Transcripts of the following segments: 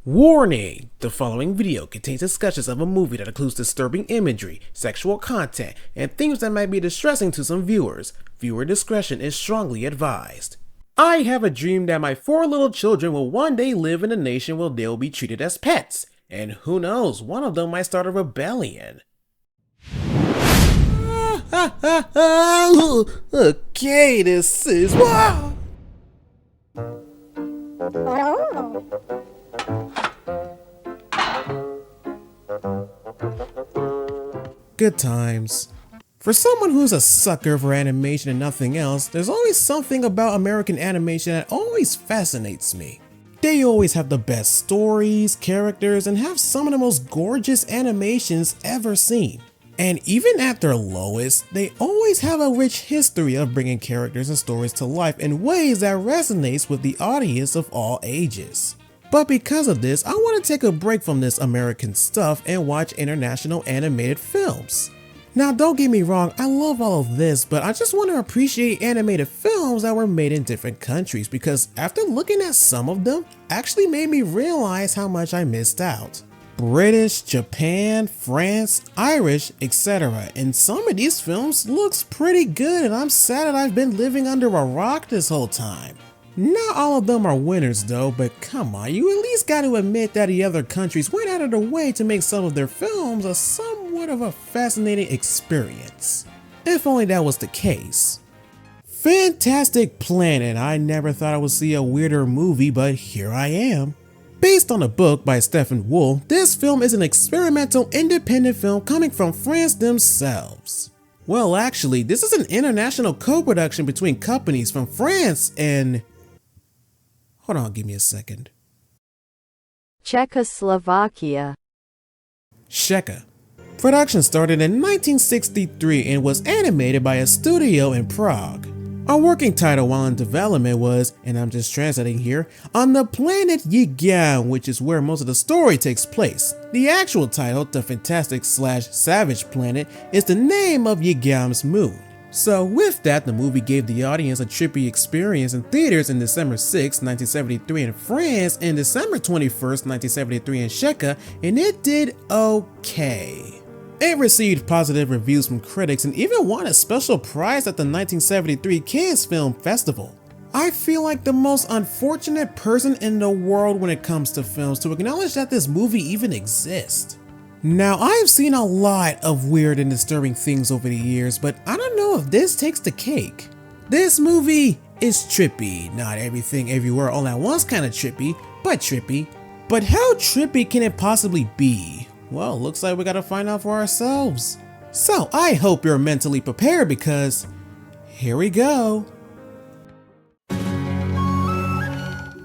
Warning! The following video contains discussions of a movie that includes disturbing imagery, sexual content, and themes that might be distressing to some viewers. Viewer discretion is strongly advised. I have a dream that my 4 little children will one day live in a nation where they'll be treated as pets. And who knows, one of them might start a rebellion. Okay, this is... Wow! Good times. For someone who's a sucker for animation and nothing else, there's always something about American animation that always fascinates me. They always have the best stories, characters, and have some of the most gorgeous animations ever seen. And even at their lowest, they always have a rich history of bringing characters and stories to life in ways that resonates with the audience of all ages. But because of this, I want to take a break from this American stuff and watch international animated films. Now don't get me wrong, I love all of this, but I just want to appreciate animated films that were made in different countries because after looking at some of them, actually made me realize how much I missed out. British, Japan, France, Irish, etc. And some of these films looks pretty good and I'm sad that I've been living under a rock this whole time. Not all of them are winners though, but come on, you at least got to admit that the other countries went out of their way to make some of their films a somewhat of a fascinating experience. If only that was the case. Fantastic Planet, I never thought I would see a weirder movie, but here I am. Based on a book by Stephen Wool, this film is an experimental independent film coming from France themselves. Well actually, this is an international co-production between companies from France and... Hold on, give me a second. Czechoslovakia. Czechia. Production started in 1963 and was animated by a studio in Prague. Our working title while in development was, and I'm just translating here, On the Planet Yigam, which is where most of the story takes place. The actual title, The Fantastic/Savage Planet, is the name of Yigam's moon. So with that, the movie gave the audience a trippy experience in theaters in December 6, 1973 in France and December 21st, 1973 in Czechia, and it did okay. It received positive reviews from critics and even won a special prize at the 1973 Cannes Film Festival. I feel like the most unfortunate person in the world when it comes to films to acknowledge that this movie even exists. Now, I've seen a lot of weird and disturbing things over the years, but I don't know if this takes the cake. This movie is trippy, not everything everywhere all at once kind of trippy, but trippy. But how trippy can it possibly be? Well, looks like we gotta find out for ourselves. So I hope you're mentally prepared because here we go.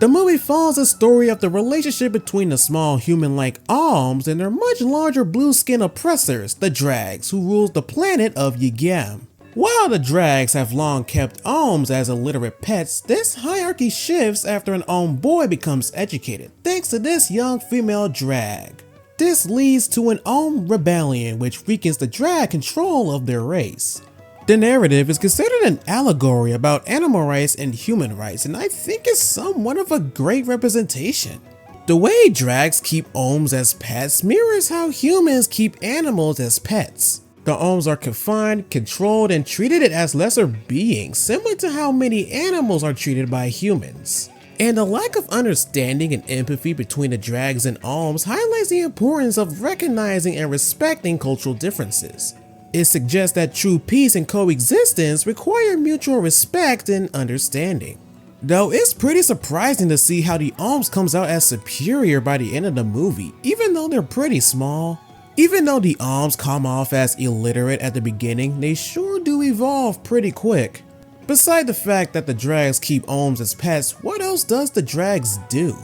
The movie follows the story of the relationship between the small human-like alms and their much larger blue-skin oppressors, the Drags, who rules the planet of Yigam. While the Drags have long kept alms as illiterate pets, this hierarchy shifts after an alm boy becomes educated, thanks to this young female Drag. This leads to an alm rebellion which weakens the Drag control of their race. The narrative is considered an allegory about animal rights and human rights, and I think it's somewhat of a great representation. The way Drags keep alms as pets mirrors how humans keep animals as pets. The alms are confined, controlled, and treated as lesser beings, similar to how many animals are treated by humans. And the lack of understanding and empathy between the Drags and alms highlights the importance of recognizing and respecting cultural differences. It suggests that true peace and coexistence require mutual respect and understanding. Though it's pretty surprising to see how the alms comes out as superior by the end of the movie, even though they're pretty small. Even though the alms come off as illiterate at the beginning, they sure do evolve pretty quick. Beside the fact that the Drags keep alms as pets, what else does the Drags do?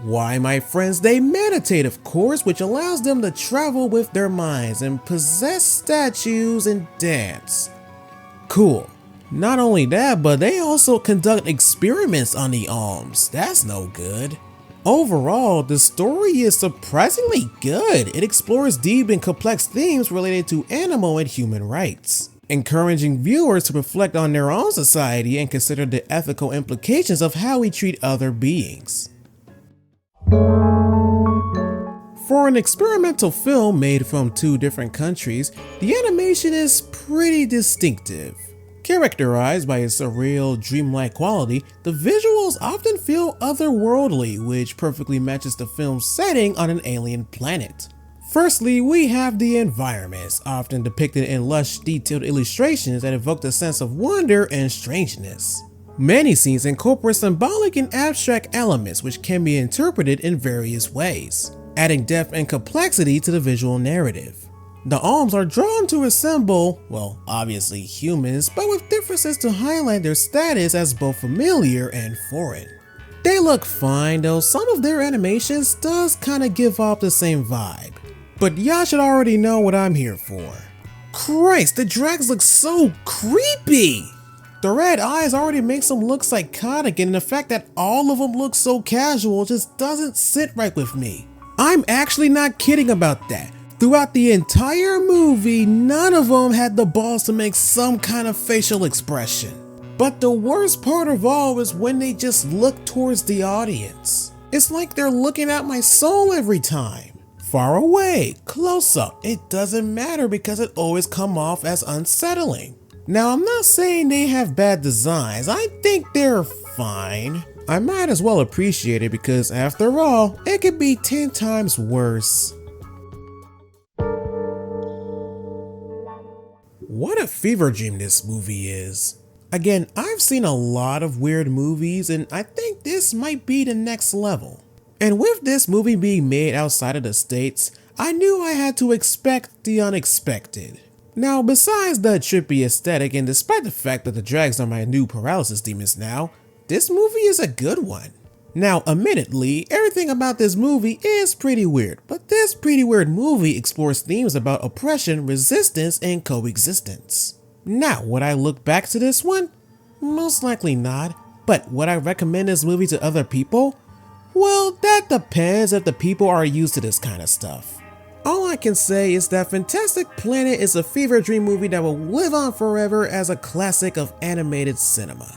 Why, my friends, they meditate, of course, which allows them to travel with their minds and possess statues and dance. Cool. Not only that, but they also conduct experiments on the alms. That's no good. Overall, the story is surprisingly good. It explores deep and complex themes related to animal and human rights, encouraging viewers to reflect on their own society and consider the ethical implications of how we treat other beings. For an experimental film made from two different countries, the animation is pretty distinctive. Characterized by a surreal, dreamlike quality, the visuals often feel otherworldly, which perfectly matches the film's setting on an alien planet. Firstly, we have the environments, often depicted in lush, detailed illustrations that evoke a sense of wonder and strangeness. Many scenes incorporate symbolic and abstract elements which can be interpreted in various ways, adding depth and complexity to the visual narrative. The alms are drawn to resemble, well, obviously humans, but with differences to highlight their status as both familiar and foreign. They look fine, though some of their animations does kinda give off the same vibe. But y'all should already know what I'm here for. Christ, the drags look so creepy! The red eyes already makes them look psychotic, and the fact that all of them look so casual just doesn't sit right with me. I'm actually not kidding about that. Throughout the entire movie, none of them had the balls to make some kind of facial expression. But the worst part of all is when they just look towards the audience. It's like they're looking at my soul every time. Far away, close up, it doesn't matter because it always comes off as unsettling. Now, I'm not saying they have bad designs, I think they're fine. I might as well appreciate it because after all, it could be 10 times worse. What a fever dream this movie is. Again, I've seen a lot of weird movies and I think this might be the next level. And with this movie being made outside of the States, I knew I had to expect the unexpected. Now, besides the trippy aesthetic and despite the fact that the drags are my new paralysis demons now, this movie is a good one. Now, admittedly, everything about this movie is pretty weird, but this pretty weird movie explores themes about oppression, resistance, and coexistence. Now, would I look back to this one? Most likely not, but would I recommend this movie to other people? Well, that depends if the people are used to this kind of stuff. All I can say is that Fantastic Planet is a fever dream movie that will live on forever as a classic of animated cinema.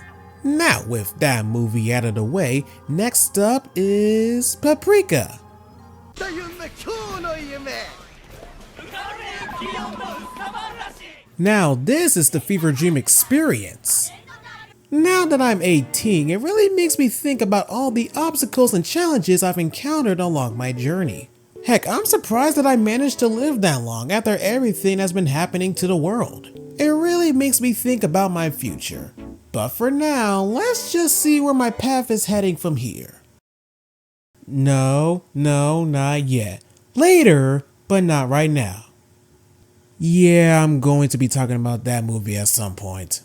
Now, with that movie out of the way, next up is Paprika. Now, this is the fever dream experience. Now that I'm 18, it really makes me think about all the obstacles and challenges I've encountered along my journey. Heck, I'm surprised that I managed to live that long after everything that's been happening to the world. It really makes me think about my future. But for now, let's just see where my path is heading from here. No, not yet. Later, but not right now. Yeah, I'm going to be talking about that movie at some point.